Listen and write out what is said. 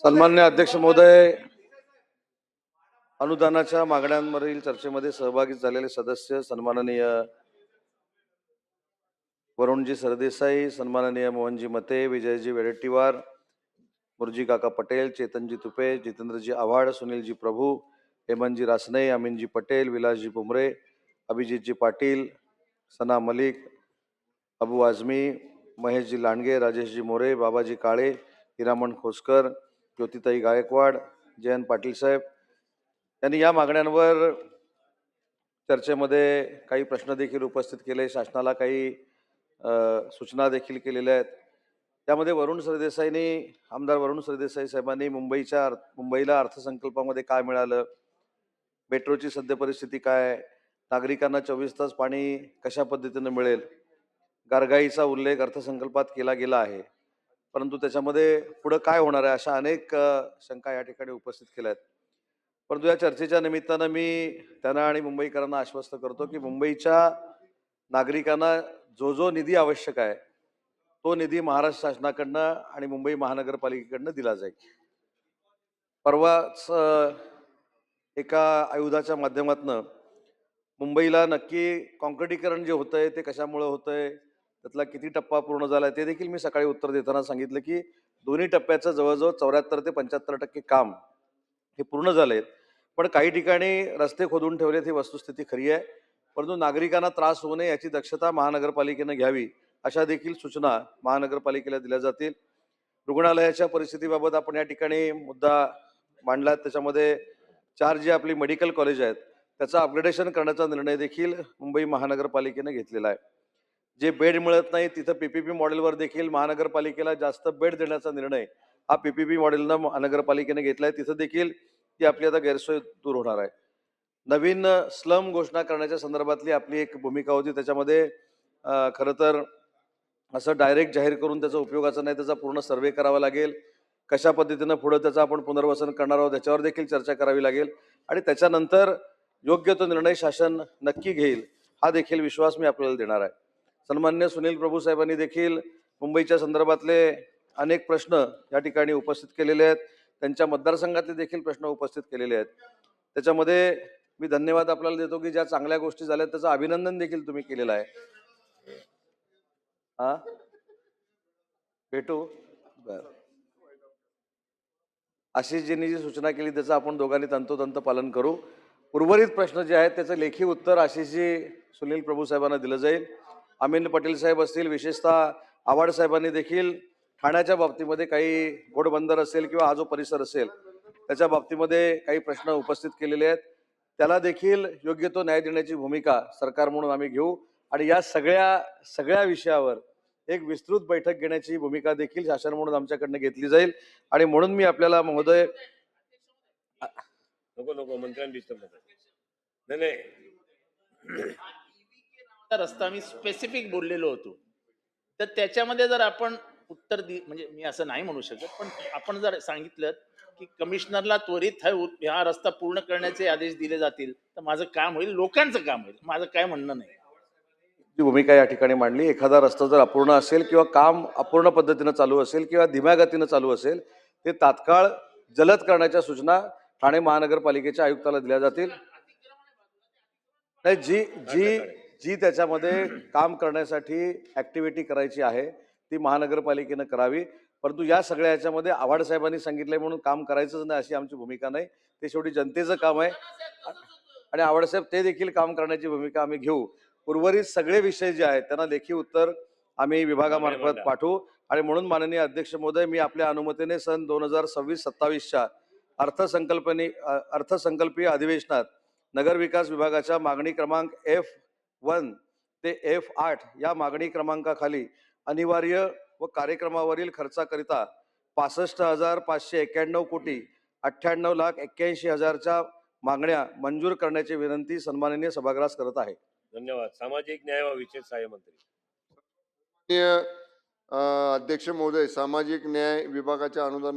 सन्मान्य अध्यक्ष महोदय, अनुदानाच्या मागण्यांवरील चर्चेमध्ये सहभागी झालेले सदस्य सन्माननीय वरुणजी सरदेसाई, सन्माननीय मोहनजी मते, विजयजी वेडेट्टीवार, मुरजी काका पटेल, चेतनजी तुपे, जितेंद्रजी आव्हाड, सुनीलजी प्रभू, हेमंतजी रासने, अमीनजी पटेल, विलासजी बुमरे, अभिजितजी पाटील, सना मलिक, अबू आझमी, महेशजी लांडगे, राजेशजी मोरे, बाबाजी काळे, हिरामण खोसकर, ज्योतिताई गायकवाड, जयंत पाटील साहेब यांनी या मागण्यांवर चर्चेमध्ये काही प्रश्न देखील उपस्थित केले, शासनाला काही सूचना देखील केलेल्या आहेत. त्यामध्ये वरुण सरदेसाईंनी, आमदार वरुण सरदेसाई साहेबांनी मुंबईला अर्थसंकल्पामध्ये काय मिळालं, मेट्रोची सद्य परिस्थिती काय, नागरिकांना 24 तास पाणी कशा पद्धतीनं मिळेल, गारगाईचा उल्लेख अर्थसंकल्पात केला गेला आहे, परंतु त्याच्यामध्ये पुढं काय होणार आहे अशा अनेक शंका या ठिकाणी उपस्थित केल्या आहेत. परंतु या चर्चेच्या निमित्तानं मी त्यांना आणि मुंबईकरांना आश्वस्त करतो की मुंबईच्या नागरिकांना जो निधी आवश्यक आहे तो निधी महाराष्ट्र शासनाकडनं आणि मुंबई महानगरपालिकेकडनं दिला जाईल. परवाच एका आयुधाच्या माध्यमातून मुंबईला नक्की कॉन्क्रिटीकरण जे होतंय ते कशामुळे होतंय, त्यातला किती टप्पा पूर्ण झालाय ते देखील मी सकाळी उत्तर देताना सांगितलं की दोन्ही टप्प्याचं जवळजवळ 74 ते 75% काम हे पूर्ण झालेत. पण काही ठिकाणी रस्ते खोदून ठेवलेत, ही वस्तुस्थिती खरी आहे. परंतु नागरिकांना त्रास होऊ नये याची दक्षता महानगरपालिकेनं घ्यावी अशा देखील सूचना महानगरपालिकेला दिल्या जातील. रुग्णालयाच्या परिस्थितीबाबत आपण या ठिकाणी मुद्दा मांडला. त्याच्यामध्ये 4 जी आपली मेडिकल कॉलेज आहेत त्याचं अपग्रेडेशन करण्याचा निर्णय देखील मुंबई महानगरपालिकेनं घेतलेला आहे. जे बेड मिळत नाही तिथं पीपीपी मॉडेलवर देखील महानगरपालिकेला जास्त बेड देण्याचा निर्णय हा पीपीपी मॉडेलनं महानगरपालिकेने घेतलाय. तिथं देखील ती आपली आता गैरसोय दूर होणार आहे. नवीन स्लम घोषणा करण्याच्या संदर्भातली आपली एक भूमिका होती. त्याच्यामध्ये खरं तर असं डायरेक्ट जाहीर करून त्याचा उपयोगाचा नाही, त्याचा पूर्ण सर्वे करावा लागेल. कशा पद्धतीनं पुढे त्याचं आपण पुनर्वसन करणार आहोत त्याच्यावर देखील चर्चा करावी लागेल आणि त्याच्यानंतर योग्य तो निर्णय शासन नक्की घेईल हा देखील विश्वास मी आपल्याला देणार आहे. सन्मान्य सुनील प्रभू साहेबांनी देखील मुंबईच्या संदर्भातले अनेक प्रश्न या ठिकाणी उपस्थित केलेले आहेत. त्यांच्या मतदारसंघातले देखील प्रश्न उपस्थित केलेले आहेत. त्याच्यामध्ये मी धन्यवाद आपल्याला देतो की ज्या चांगल्या गोष्टी झाल्या त्याचं अभिनंदन देखील तुम्ही केलेलं आहे. हा भेटू बर. आशिषजींनी जी सूचना केली त्याचं आपण दोघांनी तंतोतंत पालन करू. उर्वरित प्रश्न जे आहेत त्याचं लेखी उत्तर आशिषजी सुनील प्रभू साहेबांना दिलं जाईल. अमीन पटेल साहेब असतील, विशेषतः आव्हाड साहेबांनी देखील ठाण्याच्या बाबतीमध्ये काही घोडबंदर असेल किंवा हा जो परिसर असेल त्याच्या बाबतीमध्ये काही प्रश्न उपस्थित केलेले आहेत. त्याला देखील योग्य तो न्याय देण्याची भूमिका सरकार म्हणून आम्ही घेऊ आणि या सगळ्या विषयावर एक विस्तृत बैठक घेण्याची भूमिका देखील शासन म्हणून आमच्याकडनं घेतली जाईल. आणि म्हणून मी आपल्याला महोदय नको मंत्र्यांनी डिस्टर्ब नाही रस्ता मी स्पेसिफिक बोललेलो होतो, तर त्याच्यामध्ये जर आपण उत्तर म्हणजे मी असं नाही म्हणू शकत, पण आपण जर सांगितलं की कमिशनरला त्वरित हा रस्ता पूर्ण करण्याचे आदेश दिले जातील तर माझं काम होईल, लोकांचं काम होईल. माझं काय म्हणणं नाही. जी भूमिका या ठिकाणी मांडली, एखादा रस्ता जर अपूर्ण असेल किंवा काम अपूर्ण पद्धतीनं चालू असेल किंवा धीम्या गतीनं चालू असेल ते तात्काळ जलद करण्याच्या सूचना ठाणे महानगरपालिकेच्या आयुक्ताला दिल्या जातील. नाही, जी जी जी त्याच्यामध्ये काम करण्यासाठी ऍक्टिव्हिटी करायची आहे ती महानगरपालिकेनं करावी. परंतु या सगळ्या याच्यामध्ये आव्हाड साहेबांनी सांगितलंय म्हणून काम करायचंच नाही अशी आमची भूमिका नाही. ते शेवटी जनतेचं काम आहे आणि आव्हाड साहेब ते देखील काम करण्याची भूमिका आम्ही घेऊ. उर्वरित सगळे विषय जे आहेत त्यांना लेखी उत्तर आम्ही विभागामार्फत पाठवू आणि म्हणून माननीय अध्यक्ष महोदय मी आपल्या अनुमतीने सन 2026-27च्या अर्थसंकल्पीय अधिवेशनात नगर विकास विभागाच्या मागणी क्रमांक F1 ते F8 या मागणी क्रमांकाखाली अनिवार्य व कार्यक्रमावरील खर्चाकरिता 65,591 कोटी 98,81,000च्या मागण्या मंजूर करण्याची विनंती सन्माननीय सभागृहास करत आहे. धन्यवाद. सामाजिक न्याय व विशेष सहाय्य मंत्री. अध्यक्ष महोदय, सामाजिक न्याय विभागाच्या अनुदान